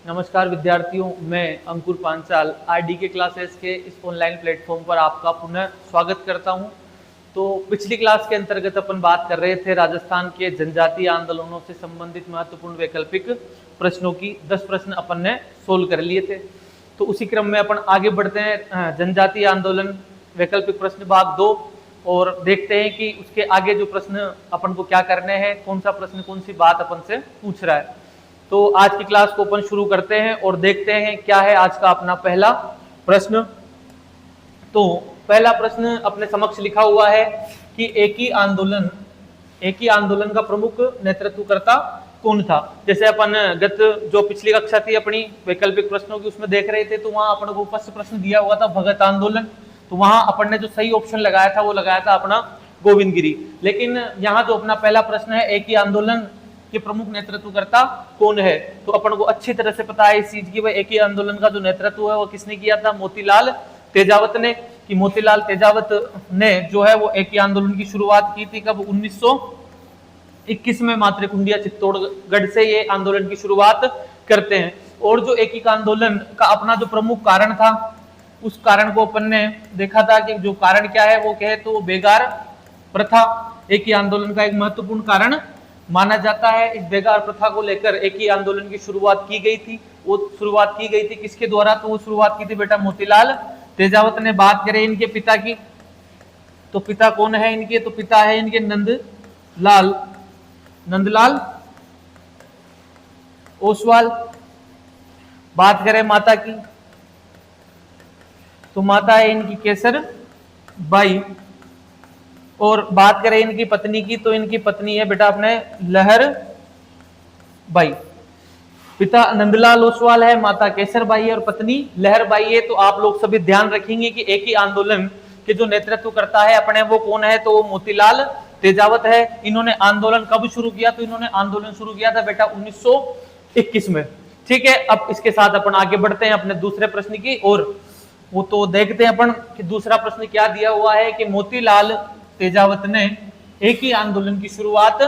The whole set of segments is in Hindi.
नमस्कार विद्यार्थियों, मैं अंकुर पांचाल आरडी के क्लासेस के इस ऑनलाइन प्लेटफॉर्म पर आपका पुनः स्वागत करता हूं। तो पिछली क्लास के अंतर्गत अपन बात कर रहे थे राजस्थान के जनजातीय आंदोलनों से संबंधित महत्वपूर्ण वैकल्पिक प्रश्नों की 10 प्रश्न अपन ने सोल्व कर लिए थे। तो उसी क्रम में अपन आगे बढ़ते हैं जनजातीय आंदोलन वैकल्पिक प्रश्न भाग 2 और देखते हैं कि उसके आगे जो प्रश्न अपन को क्या करने हैं, कौन सा प्रश्न कौन सी बात अपन से पूछ रहा है। तो आज की क्लास को अपन शुरू करते हैं और देखते हैं क्या है आज का अपना पहला प्रश्न। तो पहला प्रश्न अपने समक्ष लिखा हुआ है कि एक ही आंदोलन का प्रमुख नेतृत्वकर्ता कौन था। जैसे अपन गत जो पिछली कक्षा थी अपनी वैकल्पिक प्रश्नों की उसमें देख रहे थे, तो वहां अपन को फर्स्ट प्रश्न दिया हुआ था भगत आंदोलन। तो वहां अपन ने जो सही ऑप्शन लगाया था वो लगाया था अपना गोविंद गिरी। लेकिन यहाँ जो अपना पहला प्रश्न है एक ही आंदोलन के प्रमुख नेतृत्वकर्ता कौन है, तो अपन को अच्छी तरह से पता है इस चीज की, भाई एक ही आंदोलन का जो नेतृत्व है वो किसने किया था, मोतीलाल तेजावत ने। कि मोतीलाल तेजावत ने जो है वो एक ही आंदोलन की शुरुआत की थी कब, 1921 में मातृकुंडिया चित्तौड़गढ़ से ये आंदोलन की शुरुआत करते हैं। और जो एक ही आंदोलन का अपना जो प्रमुख कारण था उस कारण को अपन ने देखा था कि जो कारण क्या है वो कहे तो बेगार प्रथा एक ही आंदोलन का एक महत्वपूर्ण कारण माना जाता है। इस बेगार प्रथा को लेकर एक ही आंदोलन की शुरुआत की गई थी। वो शुरुआत की गई थी किसके द्वारा, तो वो शुरुआत की थी बेटा मोतीलाल तेजावत ने। बात करें इनके पिता की, तो पिता कौन है इनके, तो पिता है इनके नंदलाल ओसवाल। बात करें माता की, तो माता है इनकी केसर बाई। और बात करें इनकी पत्नी की, तो इनकी पत्नी है बेटा अपने लहर बाई। पिता नंदलाल ओसवाल है, माता केसर बाई है और पत्नी लहर बाई है। तो आप लोग सभी ध्यान रखेंगे कि एक ही आंदोलन के जो नेतृत्व करता है अपने वो कौन है, तो वो मोतीलाल तेजावत है। इन्होंने आंदोलन कब शुरू किया, तो इन्होंने आंदोलन शुरू किया था बेटा 1921 में। ठीक है, अब इसके साथ अपन आगे बढ़ते हैं अपने दूसरे प्रश्न की और वो तो देखते हैं अपन कि दूसरा प्रश्न क्या दिया हुआ है कि मोतीलाल तेजावत ने एक ही आंदोलन की शुरुआत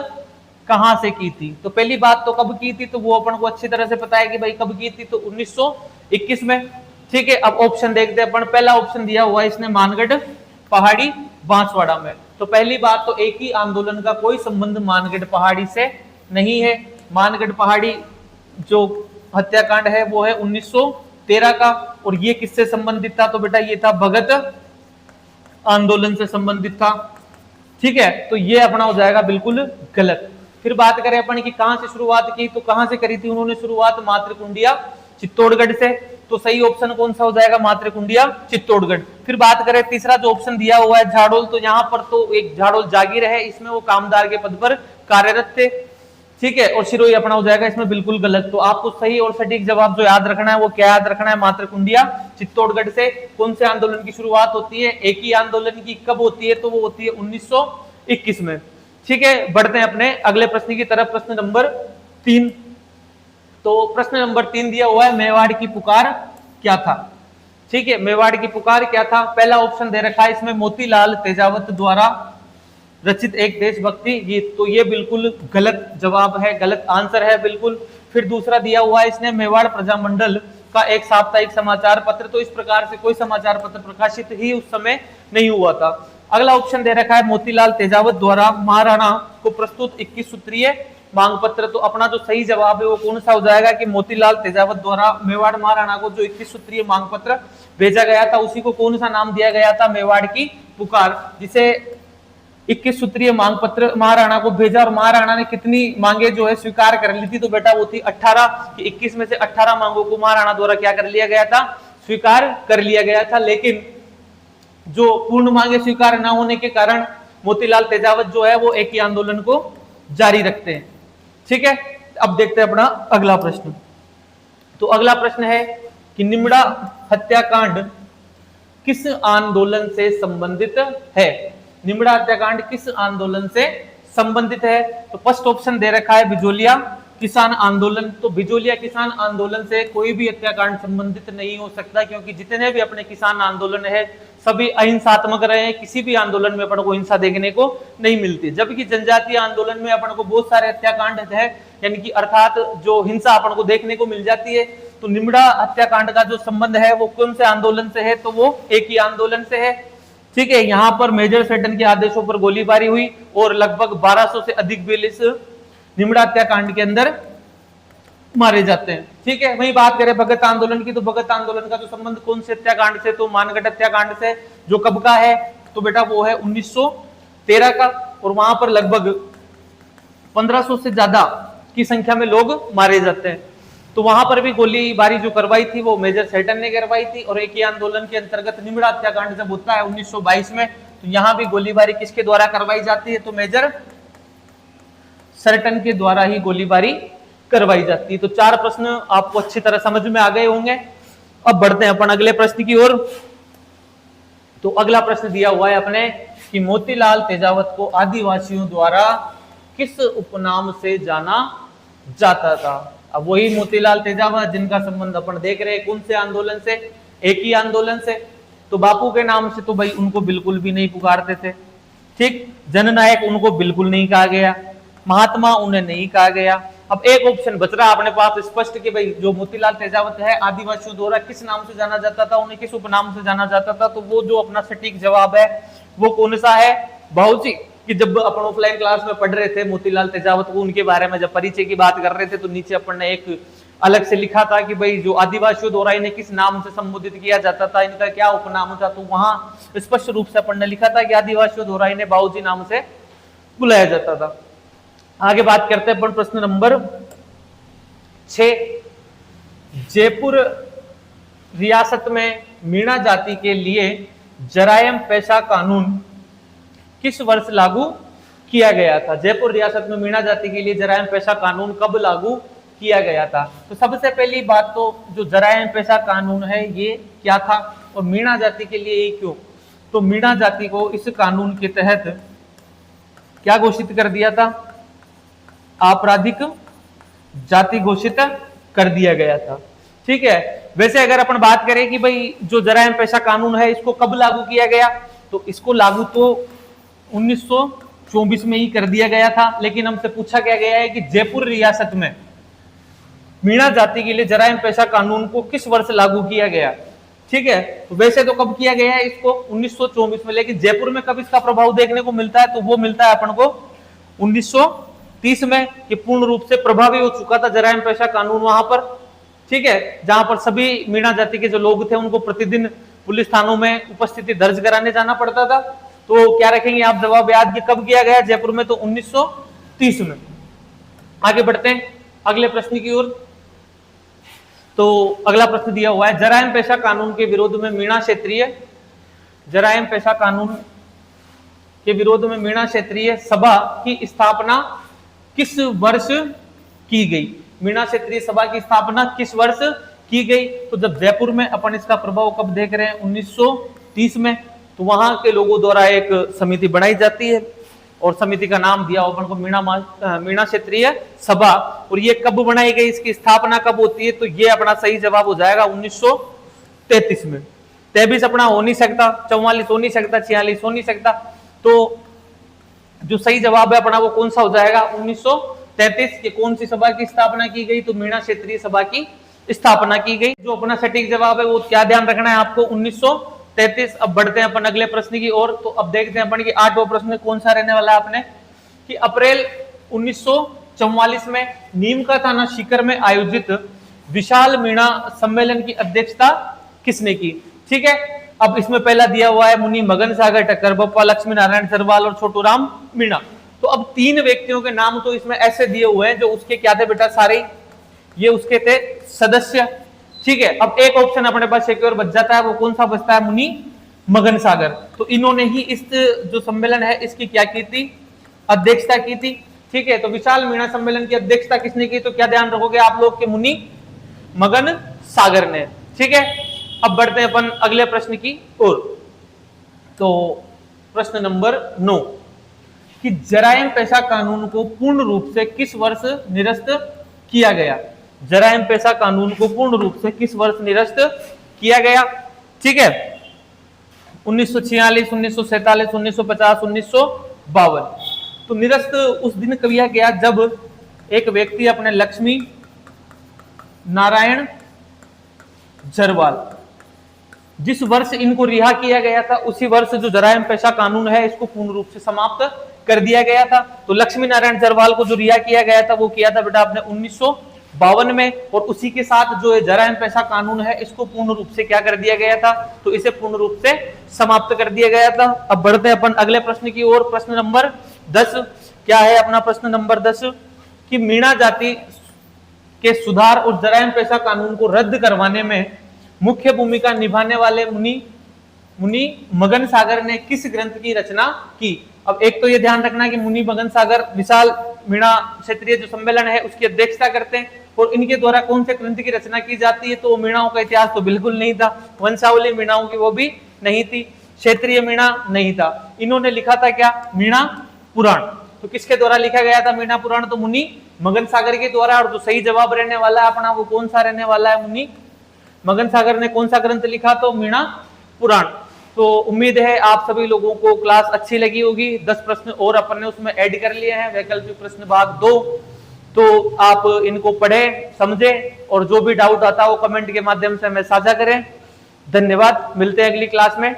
कहां से की थी। तो पहली बात तो कब की थी, तो वो अपन को अच्छी तरह से पता है कि भाई कब की थी, तो 1921 में। ठीक है, अब ऑप्शन देखते हैं अपन। पहला ऑप्शन दिया हुआ है इसने मानगढ़ पहाड़ी बांसवाड़ा में। तो पहली बात तो एक ही आंदोलन का कोई संबंध मानगढ़ पहाड़ी से नहीं है। मानगढ़ पहाड़ी जो हत्याकांड है वो है 1913 का। और ये किससे संबंधित था, तो बेटा ये था भगत आंदोलन से संबंधित था। ठीक है, तो ये अपना हो जाएगा बिल्कुल गलत। फिर बात करें अपन की कहां से शुरुआत की, तो कहां से करी थी उन्होंने शुरुआत, मातृकुंडिया चित्तौड़गढ़ से। तो सही ऑप्शन कौन सा हो जाएगा, मातृकुंडिया चित्तौड़गढ़। फिर बात करें तीसरा जो ऑप्शन दिया हुआ है झाड़ोल, तो यहां पर तो एक झाड़ोल जागीर है, इसमें वो कामदार के पद पर कार्यरत थे। ठीक है, और सिरोही अपना हो जाएगा इसमें बिल्कुल गलत। तो आपको सही और सटीक जवाब जो याद रखना है वो क्या याद रखना है, मातृकुंडिया चित्तौड़गढ़ से कौन से आंदोलन की शुरुआत होती है, एक ही आंदोलन की कब होती है, तो वो होती है 1921 में। ठीक है, बढ़ते हैं अपने अगले प्रश्न की तरफ। प्रश्न नंबर 3। तो प्रश्न नंबर 3 दिया हुआ है मेवाड़ की पुकार क्या था। ठीक है, मेवाड़ की पुकार क्या था। पहला ऑप्शन दे रखा है इसमें मोतीलाल तेजावत द्वारा रचित एक देशभक्ति गीत। तो ये बिल्कुल गलत जवाब है, गलत आंसर है बिल्कुल। फिर दूसरा दिया हुआ है इसने मेवाड़ प्रजामंडल का एक साप्ताहिक समाचार पत्र। तो इस प्रकार से कोई समाचार पत्र प्रकाशित ही उस समय नहीं हुआ था। अगला ऑप्शन दे रखा है मोतीलाल तेजावत द्वारा महाराणा को प्रस्तुत 21 सूत्रीय मांग पत्र। तो अपना जो सही जवाब है वो कौन सा हो जाएगा कि मोतीलाल तेजावत द्वारा मेवाड़ महाराणा को जो 21 सूत्रीय मांग पत्र भेजा गया था उसी को कौन सा नाम दिया गया था, मेवाड़ की पुकार। जिसे 21 सूत्रीय मांग पत्र महाराणा को भेजा और महाराणा ने कितनी मांगे जो है स्वीकार कर ली थी, तो बेटा वो थी 18 कि 21 में से 18 मांगों को महाराणा द्वारा क्या कर लिया गया था, स्वीकार कर लिया गया था। लेकिन जो पूर्ण मांगे स्वीकार न होने के कारण मोतीलाल तेजावत जो है वो एक ही आंदोलन को जारी रखते हैं। ठीक है, अब देखते हैं अपना अगला प्रश्न। तो अगला प्रश्न है कि निमड़ा हत्याकांड किस आंदोलन से संबंधित है। निमड़ा हत्याकांड किस आंदोलन से संबंधित है, तो फर्स्ट ऑप्शन दे रखा है बिजोलिया किसान आंदोलन। तो बिजोलिया किसान आंदोलन से कोई भी हत्याकांड संबंधित नहीं हो सकता, क्योंकि जितने भी अपने किसान आंदोलन है सभी अहिंसात्मक रहे हैं। किसी भी आंदोलन में अपन को हिंसा देखने को नहीं मिलती, जबकि जनजातीय आंदोलन में अपन को बहुत सारे हत्याकांड है, यानी कि अर्थात जो हिंसा अपन को देखने को मिल जाती है। तो निमड़ा हत्याकांड का जो संबंध है वो कौन से आंदोलन से है, तो वो एक ही आंदोलन से है। ठीक है, यहां पर मेजर सेटन के आदेशों पर गोलीबारी हुई और लगभग 1200 से अधिक बिल इस निमड़ा हत्याकांड के अंदर मारे जाते हैं। ठीक है, वही बात करें भगत आंदोलन की, तो भगत आंदोलन का जो संबंध कौन से हत्याकांड से, तो मानगढ़ हत्याकांड से, जो कब का है, तो बेटा वो है 1913 का, और वहां पर लगभग 1500 से ज्यादा की संख्या में लोग मारे जाते हैं। तो वहां पर भी गोलीबारी जो करवाई थी वो मेजर सेटन ने करवाई थी, और एक ही आंदोलन के अंतर्गत निमड़ा हत्याकांड जब होता है 1922 में, तो यहां भी गोलीबारी किसके द्वारा करवाई जाती है, तो मेजर सेटन के द्वारा ही गोलीबारी करवाई जाती है। तो 4 प्रश्न आपको अच्छी तरह समझ में आ गए होंगे। अब बढ़ते हैं अपन अगले प्रश्न की ओर। तो अगला प्रश्न दिया हुआ है अपने कि मोतीलाल तेजावत को आदिवासियों द्वारा किस उपनाम से जाना जाता था। अब वही मोतीलाल तेजावत जिनका संबंध अपन देख रहे हैं कौन से आंदोलन से, एक ही आंदोलन से। तो बापू के नाम से तो भाई उनको बिल्कुल भी नहीं पुकारते थे। ठीक, जननायक उनको बिल्कुल नहीं कहा गया, महात्मा उन्हें नहीं कहा गया। अब एक ऑप्शन बच रहा अपने पास स्पष्ट कि भाई जो मोतीलाल तेजावत है आदिवासियों द्वारा किस नाम से जाना जाता था, उन्हें किस उपनाम से जाना जाता था। तो वो जो अपना सटीक जवाब है वो कौन सा है, बाबूजी, कि जब अपन ऑफलाइन क्लास में पढ़ रहे थे मोतीलाल तेजावत को, उनके बारे में जब परिचय की बात कर रहे थे, तो नीचे अपन ने एक अलग से लिखा था कि भाई जो आदिवासियों द्वारा इन्हें किस नाम से संबोधित किया जाता था, इनका क्या उपनाम था। तो वहां स्पष्ट रूप से अपन ने लिखा था कि आदिवासियों द्वारा इन्हें बाबूजी नाम से बुलाया जाता था। आगे बात करते हैं अपन प्रश्न नंबर 6। जयपुर रियासत में मीणा जाति के लिए जरायम पेशा कानून किस वर्ष लागू किया गया था। जयपुर रियासत में मीणा जाति के लिए जरायम पेशा कानून कब लागू किया गया था। तो सबसे पहली बात तो जो जरायम पेशा कानून है ये क्या था और मीणा जाति के लिए ये क्यों। तो मीणा जाति को इस कानून के तहत क्या घोषित कर दिया था, आपराधिक जाति घोषित कर दिया गया था। ठीक है, वैसे अगर अपन बात करें कि भाई जो जरायम पेशा कानून है इसको कब लागू किया गया, तो इसको लागू तो 1924 में ही कर दिया गया था। लेकिन हमसे पूछा क्या गया है कि जयपुर रियासत में मीणा जाति के लिए जरायम पेशा कानून को किस वर्ष लागू किया गया। ठीक है, तो वैसे तो कब किया गया है इसको 1924 में, लेकिन जयपुर में कब इसका प्रभाव देखने को मिलता है, तो वो मिलता है अपन को 1930 में, कि पूर्ण रूप से प्रभावी हो चुका था जरायम पेशा कानून वहां पर। ठीक है, जहां पर सभी मीणा जाति के जो लोग थे उनको प्रतिदिन पुलिस थानों में उपस्थिति दर्ज कराने जाना पड़ता था। तो क्या रखेंगे आप जवाब याद कि कब किया गया जयपुर में, तो 1930 में। आगे बढ़ते हैं अगले प्रश्न की ओर। तो अगला प्रश्न दिया हुआ है, जरायम पेशा कानून के विरोध में मीणा क्षेत्रीय जरायम पेशा कानून के विरोध में मीणा क्षेत्रीय सभा की स्थापना किस वर्ष की गई। मीणा क्षेत्रीय सभा की स्थापना किस वर्ष की गई। तो जब जयपुर में अपन इसका प्रभाव कब देख रहे हैं 1930 में, तो वहां के लोगों द्वारा एक समिति बनाई जाती है और समिति का नाम दिया अपन को मीणा क्षेत्रीय सभा। और ये कब बनाई गई, इसकी स्थापना कब होती है, तो ये अपना सही जवाब हो जाएगा 1933 में। 23 अपना हो नहीं सकता, 44 हो नहीं सकता, 46 हो नहीं सकता। तो जो सही जवाब है अपना वो कौन सा हो जाएगा 1933 के। कौन सी सभा की स्थापना की गई, तो मीणा क्षेत्रीय सभा की स्थापना की गई। जो अपना सटीक जवाब है वो क्या ध्यान रखना है आपको 1933। अब बढ़ते हैं अपन अगले प्रश्न की ओर। तो अब देखते हैं अपन कि 8वां प्रश्न कौन सा रहने वाला है अपने, कि अप्रैल 1944 में नीम का थाना सीकर में आयोजित विशाल मीणा सम्मेलन की अध्यक्षता किसने की। ठीक है, अब इसमें पहला दिया हुआ है मुनि मगन सागर ठक्कर, बप्पा लक्ष्मी नारायण सरवाल और छोटू राम मीणा। तो अब 3 व्यक्तियों के नाम तो इसमें ऐसे दिए हुए हैं जो उसके क्या थे बेटा, सारे ये उसके थे सदस्य। ठीक है, अब एक ऑप्शन अपने पास एक और बच जाता है, वो कौन सा बचता है, मुनि मगन सागर। तो इन्होंने ही इस जो सम्मेलन है इसकी क्या की थी, अध्यक्षता की थी। ठीक है, तो विशाल मीणा सम्मेलन की अध्यक्षता किसने की, तो क्या ध्यान रखोगे आप लोग के मुनि मगन सागर ने। ठीक है, अब बढ़ते हैं अपन अगले प्रश्न की ओर। तो प्रश्न नंबर 9, कि जरायम पेशा कानून को पूर्ण रूप से किस वर्ष निरस्त किया गया। जरायम पेशा कानून को पूर्ण रूप से किस वर्ष निरस्त किया गया। ठीक है, 1946, 1947, 1950, 1952। तो निरस्त उस दिन किया गया जब एक व्यक्ति अपने लक्ष्मी नारायण जरवाल। जिस वर्ष इनको रिहा किया गया था उसी वर्ष जो जराइम पेशा कानून है इसको पूर्ण रूप से समाप्त कर दिया गया था। तो लक्ष्मी नारायण जरवाल को जो रिहा किया गया था वो किया था बेटा आपने 1952 में, और उसी के साथ जो जराइम पेशा कानून है इसको पूर्ण रूप से क्या कर दिया गया था, तो इसे पूर्ण रूप से समाप्त कर दिया गया था। अब बढ़ते हैं अपन अगले प्रश्न की ओर। प्रश्न नंबर 10 क्या है अपना प्रश्न नंबर 10 कि मीणा जाति के सुधार और जराइम पेशा कानून को रद्द करवाने में मुख्य भूमिका निभाने वाले मुनि मगन सागर ने किस ग्रंथ की रचना की। अब एक तो ये ध्यान रखना कि मुनि मगन सागर विशाल मीणा क्षेत्रीय जो सम्मेलन है उसकी अध्यक्षता करते हैं, और इनके द्वारा कौन से ग्रंथ की रचना की जाती है, तो मीणाओं का इतिहास तो बिल्कुल नहीं था, वंशावली मीणाओं की वो भी नहीं थी, क्षेत्रीय मीणा नहीं था। इन्होंने लिखा था क्या, मीणा पुराण। तो किसके द्वारा लिखा गया था मीणा पुराण, तो मुनि मगन सागर के द्वारा। और जो सही जवाब रहने वाला है अपना वो कौन सा रहने वाला है, मुनि मगन सागर ने कौन सा ग्रंथ लिखा, तो मीणा पुराण। तो उम्मीद है आप सभी लोगों को क्लास अच्छी लगी होगी। 10 प्रश्न और अपन ने उसमें ऐड कर लिए हैं, वैकल्पिक प्रश्न भाग 2। तो आप इनको पढ़ें, समझें, और जो भी डाउट आता हो कमेंट के माध्यम से हमें साझा करें। धन्यवाद, मिलते हैं अगली क्लास में।